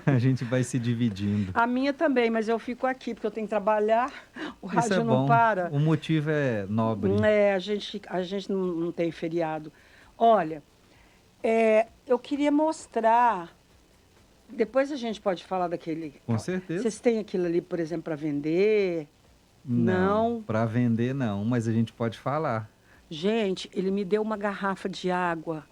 A gente vai se dividindo. A minha também, mas eu fico aqui porque eu tenho que trabalhar, o Isso é rádio não bom. para. O motivo é nobre. A gente não tem feriado. Olha, eu queria mostrar. Depois a gente pode falar daquele. Com certeza. Vocês têm aquilo ali, por exemplo, para vender? Não, Não. para vender não, mas a gente pode falar. Gente, ele me deu uma garrafa de água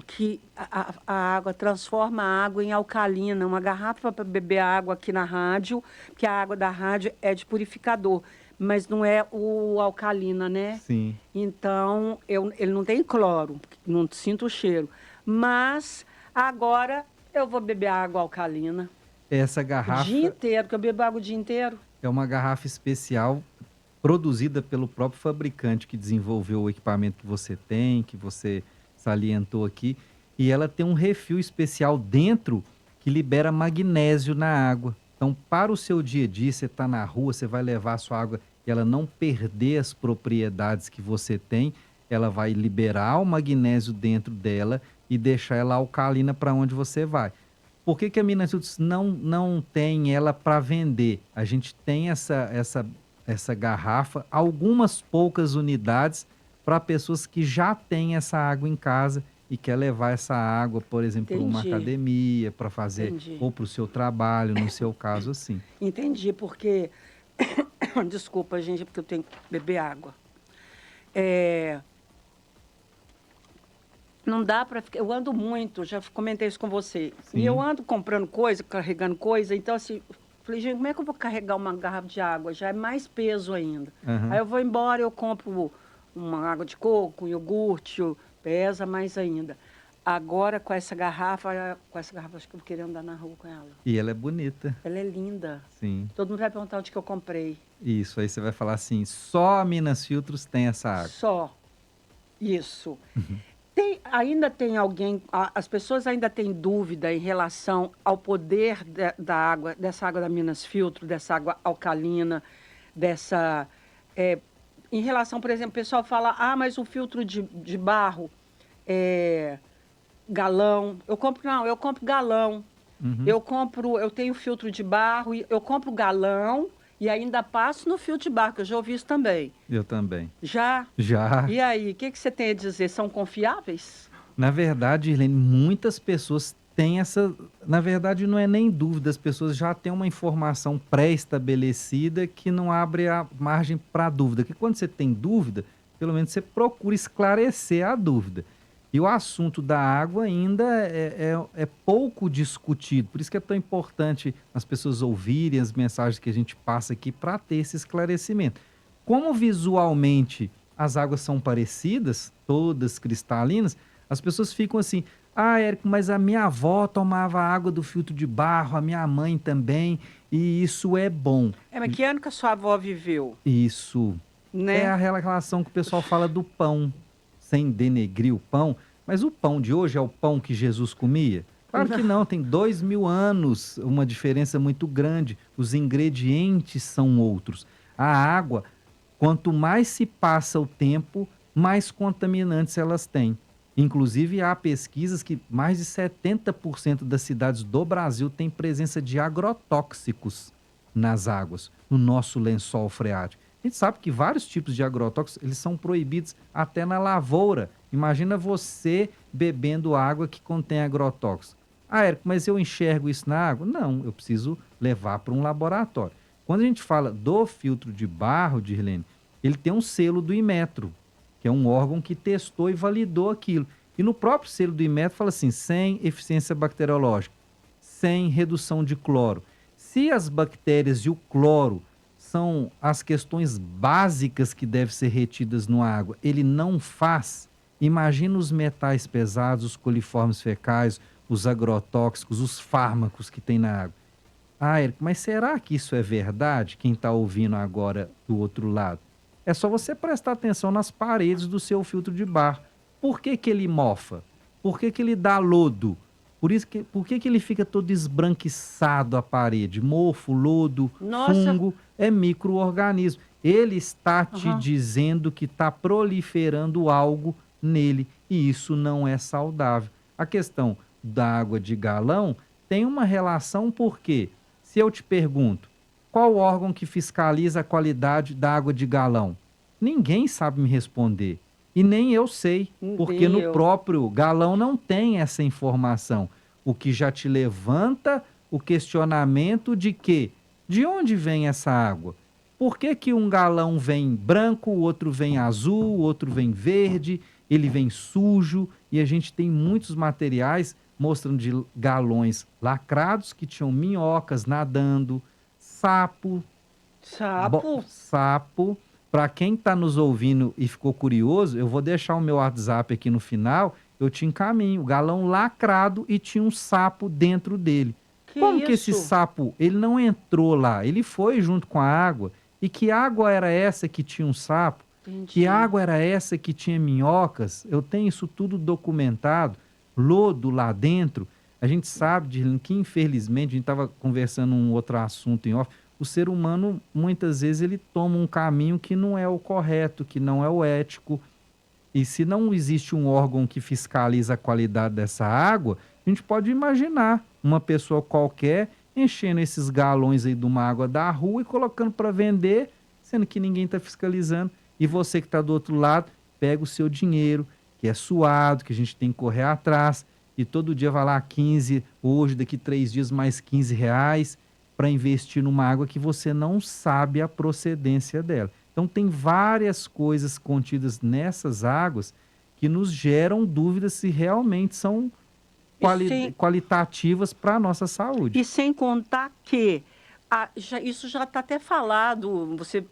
que a água transforma a água em alcalina, uma garrafa para beber água aqui na rádio, porque a água da rádio é de purificador, mas não é o alcalina, né? Sim. Então, ele não tem cloro, não sinto o cheiro. Mas agora eu vou beber água alcalina Essa o dia garrafa inteiro, porque eu bebo água o dia inteiro. é uma garrafa especial produzida pelo próprio fabricante que desenvolveu o equipamento que você tem, que você salientou aqui, e ela tem um refil especial dentro que libera magnésio na água. Então, para o seu dia a dia, você está na rua, você vai levar a sua água e ela não perder as propriedades que você tem, ela vai liberar o magnésio dentro dela e deixar ela alcalina para onde você vai. Por que que a Minas Jutsu não tem ela para vender? A gente tem essa garrafa, algumas poucas unidades para pessoas que já têm essa água em casa e quer levar essa água, por exemplo, para uma Entendi, academia, para fazer, entendi. ou para o seu trabalho, no seu caso, assim. Entendi, porque. Desculpa, gente, porque eu tenho que beber água. É, não dá para ficar. Eu ando muito, já comentei isso com você. E eu Sim. ando comprando coisa, carregando coisa. Então, assim, falei, gente, como é que eu vou carregar uma garrafa de água? Já é mais peso ainda. Aí Aham. eu vou embora, eu compro uma água de coco, um iogurte, pesa mais ainda. Agora, com essa garrafa, acho que eu vou querer andar na rua com ela. E ela é bonita. Ela é linda. Sim. Todo mundo vai perguntar onde que eu comprei. Isso, aí você vai falar assim, só a Minas Filtros tem essa água. Só isso. Ainda tem alguém, as pessoas ainda têm dúvida em relação ao poder da água, dessa água da Minas Filtro, dessa água alcalina, dessa. é, em relação, por exemplo, o pessoal fala, mas o filtro de barro é galão. Eu compro galão. Uhum. Eu tenho filtro de barro, e eu compro galão e ainda passo no filtro de barro, que eu já ouvi isso também. Eu também. Já? Já. E aí, o que você tem a dizer? São confiáveis? Na verdade, Irlene, muitas pessoas têm essa. Na verdade, não é nem dúvida, as pessoas já têm uma informação pré-estabelecida que não abre a margem para dúvida. Que quando você tem dúvida, pelo menos você procura esclarecer a dúvida. E o assunto da água ainda é pouco discutido. Por isso que é tão importante as pessoas ouvirem as mensagens que a gente passa aqui para ter esse esclarecimento. Como visualmente as águas são parecidas, todas cristalinas, as pessoas ficam assim: Érico, mas a minha avó tomava água do filtro de barro, a minha mãe também, e isso é bom. Mas que ano que a sua avó viveu, Isso é né? a relação que o pessoal fala do pão, sem denegrir o pão, mas o pão de hoje é o pão que Jesus comia? Claro que não, tem 2000 anos, uma diferença muito grande. Os ingredientes são outros. A água, quanto mais se passa o tempo, mais contaminantes elas têm. Inclusive, há pesquisas que mais de 70% das cidades do Brasil têm presença de agrotóxicos nas águas, no nosso lençol freático. A gente sabe que vários tipos de agrotóxicos eles são proibidos até na lavoura. Imagina você bebendo água que contém agrotóxico. Érico, mas eu enxergo isso na água? Não, eu preciso levar para um laboratório. Quando a gente fala do filtro de barro, Dirlene, ele tem um selo do Inmetro, que é um órgão que testou e validou aquilo. E no próprio selo do Inmetro fala assim, sem eficiência bacteriológica, sem redução de cloro. Se as bactérias e o cloro são as questões básicas que devem ser retidas na água, ele não faz, imagina os metais pesados, os coliformes fecais, os agrotóxicos, os fármacos que tem na água. Érico, mas será que isso é verdade? Quem está ouvindo agora do outro lado? É só você prestar atenção nas paredes do seu filtro de barro. Por que que ele mofa? Por que que ele dá lodo? Por que que ele fica todo esbranquiçado a parede? Mofo, lodo, Nossa, fungo, é micro-organismo. Ele está te aham. dizendo que está proliferando algo nele e isso não é saudável. A questão da água de galão tem uma relação porque, se eu te pergunto, qual órgão que fiscaliza a qualidade da água de galão? Ninguém sabe me responder. E nem eu sei, porque Nem no eu. próprio galão não tem essa informação. O que já te levanta o questionamento de que, de onde vem essa água? Por que que um galão vem branco, o outro vem azul, o outro vem verde, ele vem sujo? E a gente tem muitos materiais mostrando de galões lacrados que tinham minhocas nadando, sapo, Sapo? sapo. Para quem está nos ouvindo e ficou curioso, eu vou deixar o meu WhatsApp aqui no final, eu te encaminho. Galão lacrado e tinha um sapo dentro dele. Que Como que esse isso? sapo, ele não entrou lá, ele foi junto com a água. E que água era essa que tinha um sapo? Que Entendi. água era essa que tinha minhocas? Eu tenho isso tudo documentado, lodo lá dentro. A gente sabe, Dirlene, que infelizmente, a gente estava conversando um outro assunto em off, o ser humano, muitas vezes, ele toma um caminho que não é o correto, que não é o ético. E se não existe um órgão que fiscaliza a qualidade dessa água, a gente pode imaginar uma pessoa qualquer enchendo esses galões aí de uma água da rua e colocando para vender, sendo que ninguém está fiscalizando. E você que está do outro lado, pega o seu dinheiro, que é suado, que a gente tem que correr atrás, e todo dia vai lá 15, hoje, daqui 3 dias, mais 15 reais, para investir numa água que você não sabe a procedência dela. Então, tem várias coisas contidas nessas águas que nos geram dúvidas se realmente são qualitativas para a nossa saúde. E sem contar que isso já está até falado, você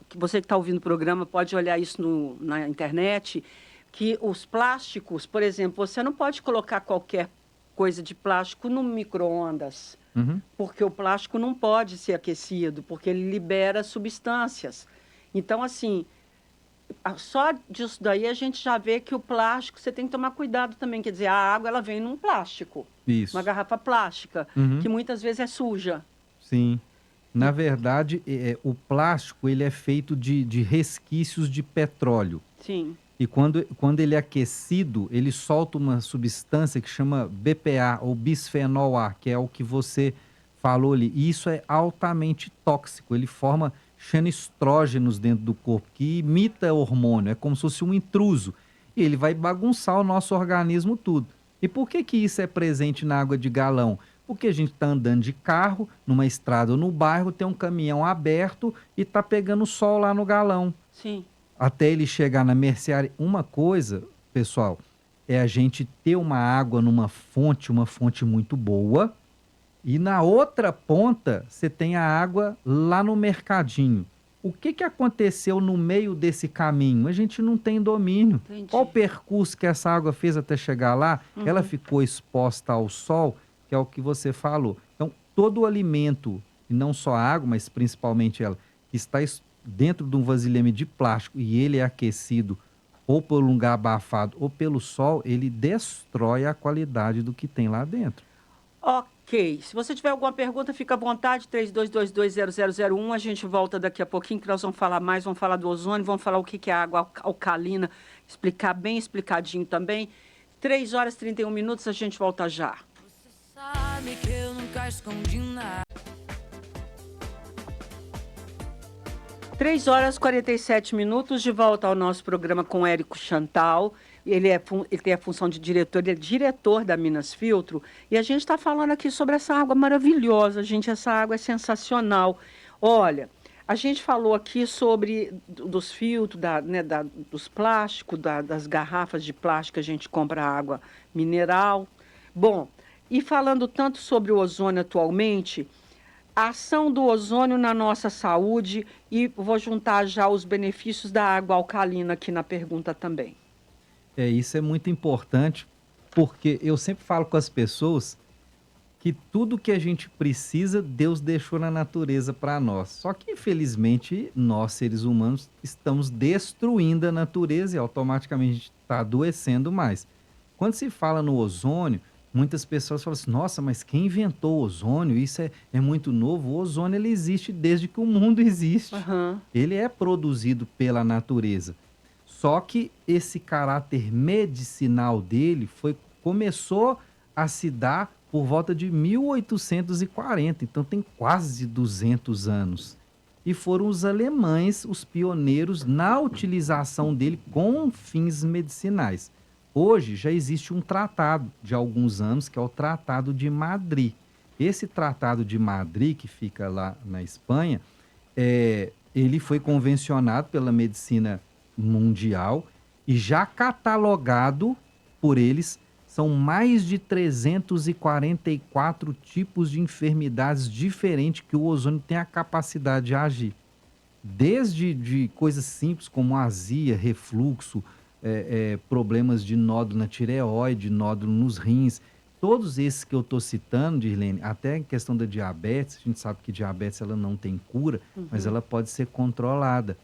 que está ouvindo o programa pode olhar isso na internet, que os plásticos, por exemplo, você não pode colocar qualquer coisa de plástico no micro-ondas, Uhum. porque o plástico não pode ser aquecido, porque ele libera substâncias. Então, assim, só disso daí a gente já vê que o plástico, você tem que tomar cuidado também. Quer dizer, a água ela vem num plástico, Isso. uma garrafa plástica, Uhum. que muitas vezes é suja. Sim. Na verdade, o plástico ele é feito de resquícios de petróleo. Sim. E quando ele é aquecido, ele solta uma substância que chama BPA, ou bisfenol A, que é o que você falou ali. E isso é altamente tóxico. Ele forma xenoestrógenos dentro do corpo, que imita hormônio, é como se fosse um intruso. E ele vai bagunçar o nosso organismo tudo. E por que que isso é presente na água de galão? Porque a gente está andando de carro, numa estrada ou no bairro, tem um caminhão aberto e está pegando sol lá no galão. Sim. Até ele chegar na mercearia. Uma coisa, pessoal, é a gente ter uma água numa fonte, uma fonte muito boa, e na outra ponta você tem a água lá no mercadinho. O que que aconteceu no meio desse caminho? A gente não tem domínio. Entendi. Qual o percurso que essa água fez até chegar lá? Ela ficou exposta ao sol, que é o que você falou. Então, todo o alimento, e não só a água, mas principalmente ela, que está dentro de um vasilhame de plástico e ele é aquecido ou por um lugar abafado ou pelo sol, ele destrói a qualidade do que tem lá dentro. Ok. Se você tiver alguma pergunta, fica à vontade, 32220001. A gente volta daqui a pouquinho, que nós vamos falar mais, vamos falar do ozônio, vamos falar o que é água alcalina, explicar bem explicadinho também. 3h31, a gente volta já. Você sabe que eu nunca escondi nada. 3h47, de volta ao nosso programa com Érico Chantal. Ele tem a função de diretor, ele é diretor da Minas Filtro. E a gente está falando aqui sobre essa água maravilhosa, gente. Essa água é sensacional. Olha, a gente falou aqui sobre dos filtros, dos plásticos, das garrafas de plástico que a gente compra água mineral. Bom, e falando tanto sobre o ozônio atualmente, a ação do ozônio na nossa saúde, e vou juntar já os benefícios da água alcalina aqui na pergunta também. Isso é muito importante, porque eu sempre falo com as pessoas que tudo que a gente precisa, Deus deixou na natureza para nós. Só que, infelizmente, nós, seres humanos, estamos destruindo a natureza e automaticamente a gente está adoecendo mais. Quando se fala no ozônio, muitas pessoas falam assim, nossa, mas quem inventou o ozônio? Isso é muito novo. O ozônio ele existe desde que o mundo existe. Uhum. Ele é produzido pela natureza. Só que esse caráter medicinal dele começou a se dar por volta de 1840, então tem quase 200 anos. E foram os alemães os pioneiros na utilização dele com fins medicinais. Hoje já existe um tratado de alguns anos, que é o Tratado de Madrid. Esse Tratado de Madrid, que fica lá na Espanha, ele foi convencionado pela medicina mundial e já catalogado por eles. São mais de 344 tipos de enfermidades diferentes que o ozônio tem a capacidade de agir. Desde de coisas simples como azia, refluxo, problemas de nódulo na tireoide, nódulo nos rins. Todos esses que eu estou citando, Dirlene, até em questão da diabetes, a gente sabe que diabetes ela não tem cura, mas ela pode ser controlada.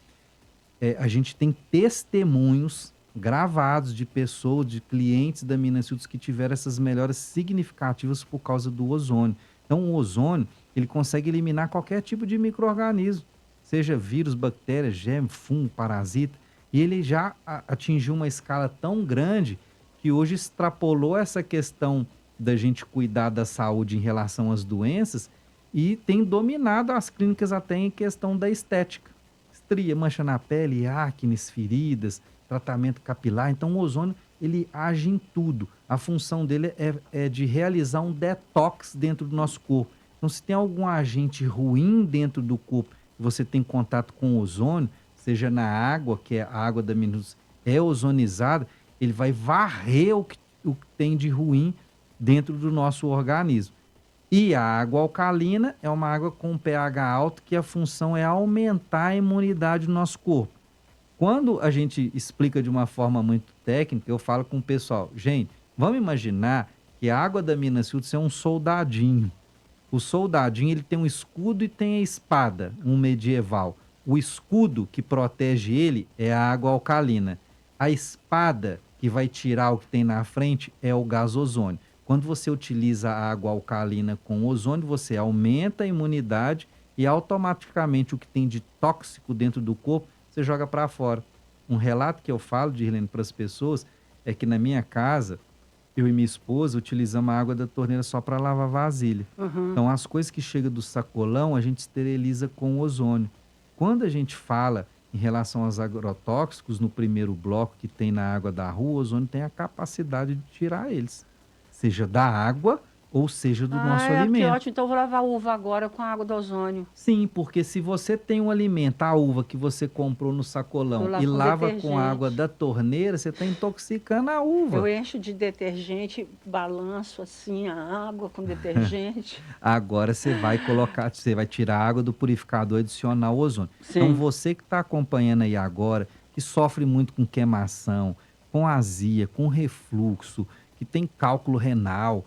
A gente tem testemunhos gravados de pessoas, de clientes da Minas Filtros que tiveram essas melhoras significativas por causa do ozônio. Então, o ozônio, ele consegue eliminar qualquer tipo de micro-organismo, seja vírus, bactéria, germe, fungo, parasita, e ele já atingiu uma escala tão grande que hoje extrapolou essa questão da gente cuidar da saúde em relação às doenças e tem dominado as clínicas até em questão da estética. Estria, mancha na pele, acnes, feridas, tratamento capilar. Então, o ozônio, ele age em tudo. A função dele é de realizar um detox dentro do nosso corpo. Então, se tem algum agente ruim dentro do corpo e você tem contato com o ozônio, seja na água, que é a água da Minas, é ozonizada, ele vai varrer o que tem de ruim dentro do nosso organismo. E a água alcalina é uma água com pH alto, que a função é aumentar a imunidade do nosso corpo. Quando a gente explica de uma forma muito técnica, eu falo com o pessoal, gente, vamos imaginar que a água da Minas Filtros é um soldadinho. O soldadinho, ele tem um escudo e tem a espada, um medieval. O escudo que protege ele é a água alcalina. A espada que vai tirar o que tem na frente é o gás ozônio. Quando você utiliza a água alcalina com ozônio, você aumenta a imunidade e automaticamente o que tem de tóxico dentro do corpo, você joga para fora. Um relato que eu falo, Dirlene, para as pessoas, é que na minha casa, eu e minha esposa utilizamos a água da torneira só para lavar vasilha. Então, as coisas que chegam do sacolão, a gente esteriliza com ozônio. Quando a gente fala em relação aos agrotóxicos, no primeiro bloco que tem na água da rua, o ozônio tem a capacidade de tirar eles. Seja da água ou seja do nosso alimento. Que ótimo. Então eu vou lavar uva agora com a água do ozônio. Sim, porque se você tem um alimento, a uva que você comprou no sacolão e lava com a água da torneira, você está intoxicando a uva. Eu encho de detergente, balanço assim a água com detergente. Agora você vai colocar, você vai tirar a água do purificador e adicionar o ozônio. Sim. Então você que está acompanhando aí agora, que sofre muito com queimação, com azia, com refluxo, que tem cálculo renal,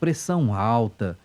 pressão alta,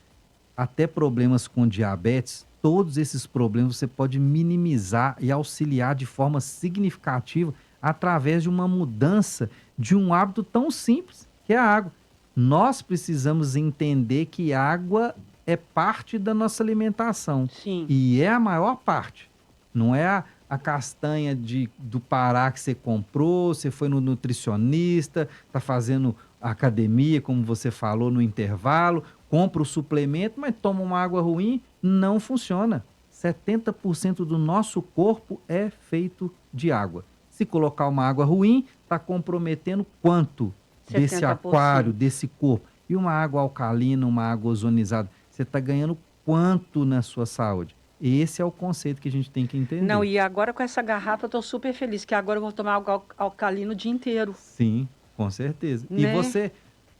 até problemas com diabetes, todos esses problemas você pode minimizar e auxiliar de forma significativa através de uma mudança de um hábito tão simples, que é a água. Nós precisamos entender que água é parte da nossa alimentação. Sim. E é a maior parte. Não é a castanha do Pará que você comprou, você foi no nutricionista, está fazendo academia, como você falou, no intervalo, compra o suplemento, mas toma uma água ruim, não funciona. 70% do nosso corpo é feito de água. Se colocar uma água ruim, está comprometendo quanto 70%. Desse aquário, desse corpo? E uma água alcalina, uma água ozonizada, você está ganhando quanto na sua saúde? Esse é o conceito que a gente tem que entender. Não, e agora com essa garrafa eu estou super feliz, que agora eu vou tomar água alcalina o dia inteiro. Sim, com certeza. Né? E você,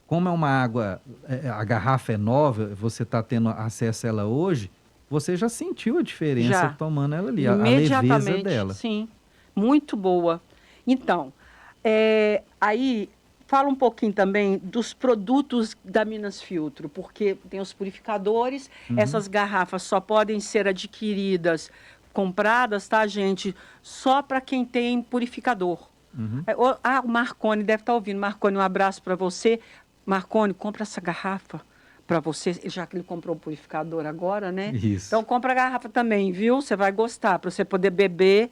como é uma água, a garrafa é nova, você está tendo acesso a ela hoje, você já sentiu a diferença tomando ela ali, a leveza dela. Sim, muito boa. Então, aí fala um pouquinho também dos produtos da Minas Filtro, porque tem os purificadores, essas garrafas só podem ser adquiridas, compradas, tá, gente? Só para quem tem purificador. O Marconi deve estar ouvindo. Marconi, um abraço para você. Marconi, compra essa garrafa para você, já que ele comprou o purificador agora, né? Isso. Então, compra a garrafa também, viu? Você vai gostar, para você poder beber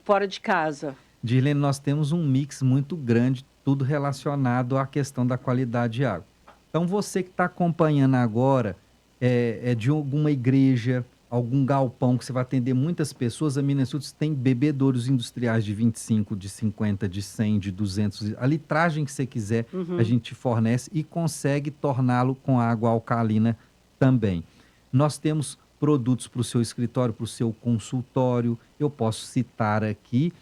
fora de casa. Dirlene, nós temos um mix muito grande, tudo relacionado à questão da qualidade de água. Então, você que está acompanhando agora, é de alguma igreja, algum galpão que você vai atender muitas pessoas, a Minas Filtros tem bebedouros industriais de 25, de 50, de 100, de 200. A litragem que você quiser, a gente fornece e consegue torná-lo com água alcalina também. Nós temos produtos para o seu escritório, para o seu consultório. Eu posso citar aqui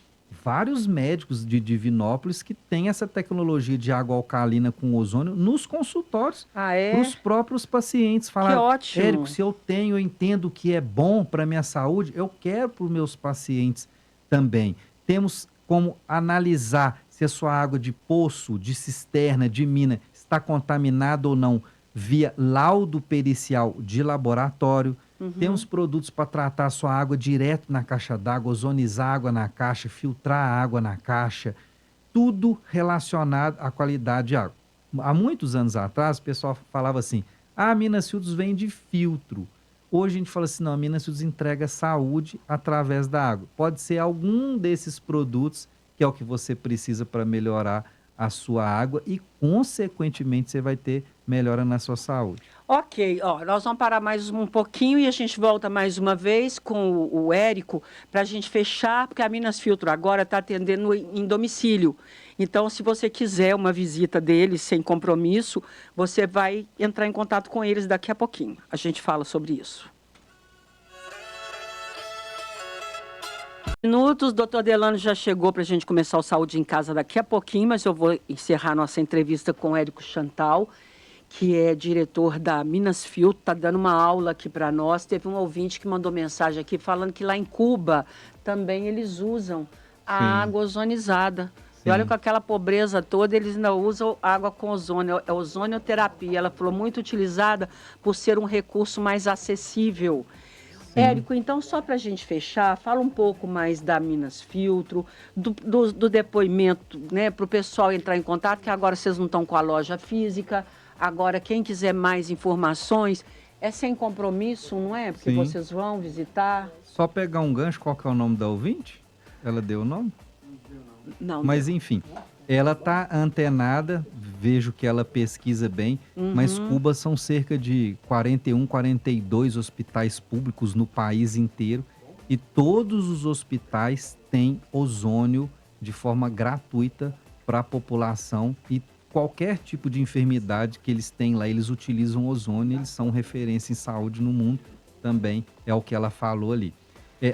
vários médicos de Divinópolis que têm essa tecnologia de água alcalina com ozônio nos consultórios Ah, para é? os próprios pacientes. Que Falar, ótimo. Érico, se eu tenho, eu entendo que é bom para a minha saúde, eu quero para os meus pacientes também. Temos como analisar se a sua água de poço, de cisterna, de mina está contaminada ou não via laudo pericial de laboratório. Temos produtos para tratar a sua água direto na caixa d'água, ozonizar a água na caixa, filtrar a água na caixa, tudo relacionado à qualidade de água. Há muitos anos atrás, o pessoal falava assim, a Minas Filtros vem de filtro. Hoje a gente fala assim, não, a Minas Filtros entrega saúde através da água. Pode ser algum desses produtos que é o que você precisa para melhorar a sua água e, consequentemente, você vai ter melhora na sua saúde. Ok, ó, nós vamos parar mais um pouquinho e a gente volta mais uma vez com o Érico para a gente fechar, porque a Minas Filtro agora está atendendo em domicílio. Então, se você quiser uma visita deles sem compromisso, você vai entrar em contato com eles daqui a pouquinho. A gente fala sobre isso. Minutos, doutor Delano já chegou para a gente começar o Saúde em Casa daqui a pouquinho, mas eu vou encerrar nossa entrevista com o Érico Chantal, que é diretor da Minas Filtro, está dando uma aula aqui para nós. Teve um ouvinte que mandou mensagem aqui falando que lá em Cuba também eles usam a água ozonizada. E olha, com aquela pobreza toda, eles ainda usam água com ozônio, é ozonioterapia. Ela falou muito utilizada por ser um recurso mais acessível. Érico, então, só para a gente fechar, fala um pouco mais da Minas Filtro, do depoimento, né, para o pessoal entrar em contato, que agora vocês não estão com a loja física. Agora, quem quiser mais informações, é sem compromisso, não é? Porque vocês vão visitar. Só pegar um gancho, qual que é o nome da ouvinte? Ela deu o nome? Não. Mas, enfim, ela está antenada, vejo que ela pesquisa bem, mas Cuba são cerca de 41, 42 hospitais públicos no país inteiro e todos os hospitais têm ozônio de forma gratuita para a população e qualquer tipo de enfermidade que eles têm lá, eles utilizam ozônio, eles são referência em saúde no mundo também, é o que ela falou ali.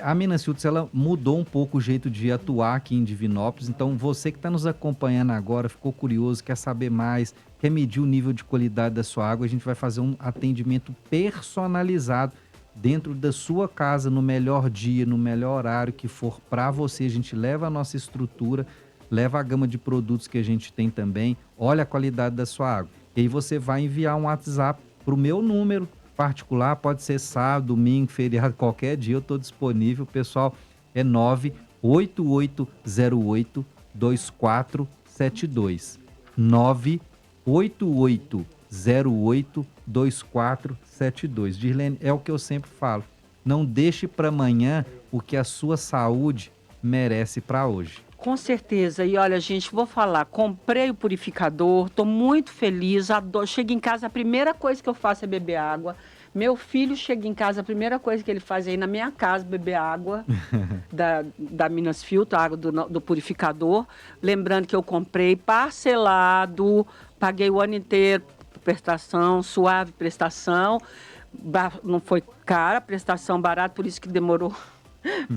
A Minas Filtros, ela mudou um pouco o jeito de atuar aqui em Divinópolis, então você que está nos acompanhando agora, ficou curioso, quer saber mais, quer medir o nível de qualidade da sua água, a gente vai fazer um atendimento personalizado dentro da sua casa, no melhor dia, no melhor horário que for para você. A gente leva a nossa estrutura, leva a gama de produtos que a gente tem também, olha a qualidade da sua água. E aí você vai enviar um WhatsApp para o meu número particular, pode ser sábado, domingo, feriado, qualquer dia eu estou disponível. Pessoal, é 98808-2472. 98808-2472. Dirlene, é o que eu sempre falo. Não deixe para amanhã o que a sua saúde merece para hoje. Com certeza. E olha, gente, vou falar, comprei o purificador, estou muito feliz, adoro. Chego em casa, a primeira coisa que eu faço é beber água. Meu filho chega em casa, a primeira coisa que ele faz é ir na minha casa beber água da Minas Filtro, água do purificador. Lembrando que eu comprei parcelado, paguei o ano inteiro, prestação, suave prestação. Não foi cara, prestação barata, por isso que demorou.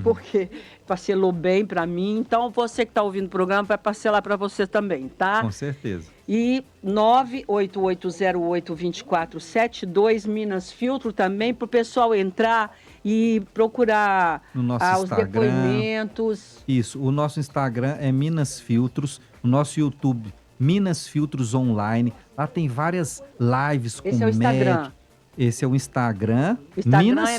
Porque parcelou bem para mim. Então, você que está ouvindo o programa vai parcelar para você também, tá? Com certeza. E 98808-2472, Minas Filtro também, para o pessoal entrar e procurar no nosso os Instagram, depoimentos. Isso, o nosso Instagram é Minas Filtros, o nosso YouTube Minas Filtros Online. Lá tem várias lives com Esse é o Instagram. Esse é o Instagram,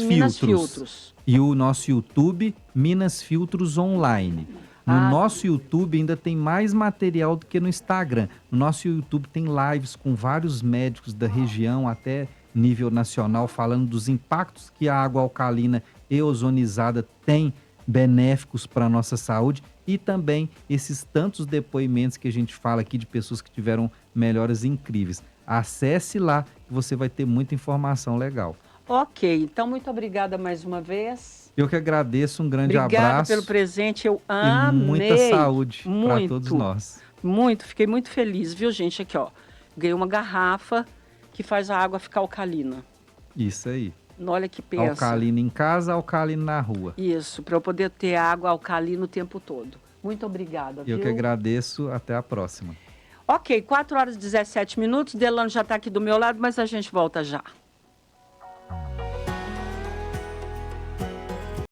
Minas Filtros. E o nosso YouTube, Minas Filtros Online. No nosso YouTube ainda tem mais material do que no Instagram. No nosso YouTube tem lives com vários médicos da região, até nível nacional, falando dos impactos que a água alcalina e ozonizada tem benéficos para a nossa saúde e também esses tantos depoimentos que a gente fala aqui de pessoas que tiveram melhoras incríveis. Acesse lá, que você vai ter muita informação legal. Ok, então muito obrigada mais uma vez. Eu que agradeço, um grande Obrigada abraço. pelo presente, eu E amei. muita saúde para Muito. todos nós. Muito, fiquei muito feliz, viu, gente? Aqui, ó, ganhei uma garrafa que faz a água ficar alcalina. Isso aí. Olha que pensa. Alcalino em casa, alcalino na rua. Isso, para eu poder ter água alcalina o tempo todo. Muito obrigada, Eu viu? que agradeço, até a próxima. Ok, 4 horas e 17 minutos, Delano já está aqui do meu lado, mas a gente volta já.